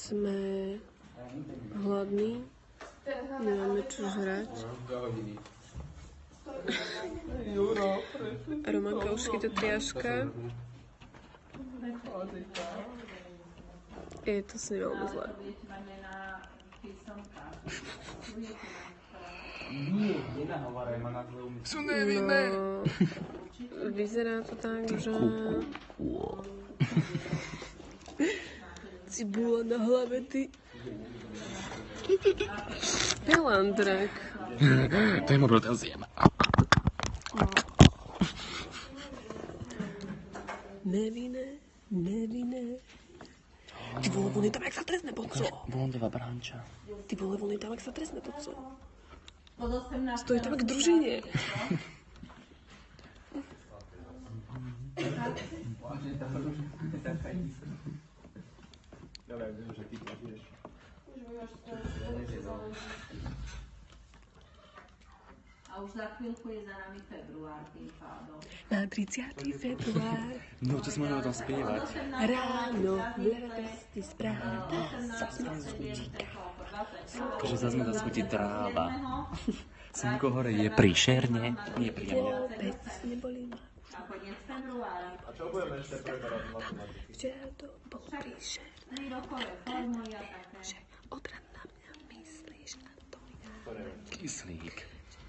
Sme hladní, nemáme čo žrať. Romanka už chytá triaška. Je to s ním veľmi zlé. Sú nevinné. No, vyzerá to tak, že... Cibula na hlave, ty... Pelandrak. To je môj brutálziem. Nevinné. Ty vole, on je tam, jak sa trestne, poco. Blondová branča. Ty vole, on je tam, jak sa trestne, poco. Stojí tam, jak v družine. A už za chvíľku je za nami február tým pádom. Na 30. február. No, to sme mali o tom spievať. Ráno, vlepesty správa, zase schudí káva. Takže zase ma schudí tráva. Slnko hore je príšerne, nie príjemne. Vôbec nebolí ma. A koniec februára. A čo budeme ešte preberať v matematike? Včera to bolo príšerné. 3 rokové formuly a také. Že od rána na mňa myslíš a to ja. Kyslík.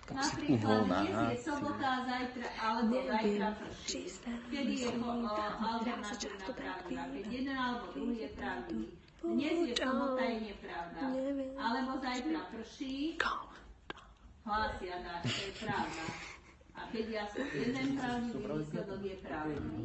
Napríklad dnes je sobota a zajtra, alebo zajtra Či prší. sa Kedy je myslím, alternatívna pravda. Keď jeden alebo druhý je pravdivý. Dnes je sobota, je nepravda. Alebo zajtra prší, hlásia dáš, to je pravda. A keď ja som jeden pravdivý výsledok je pravdivý.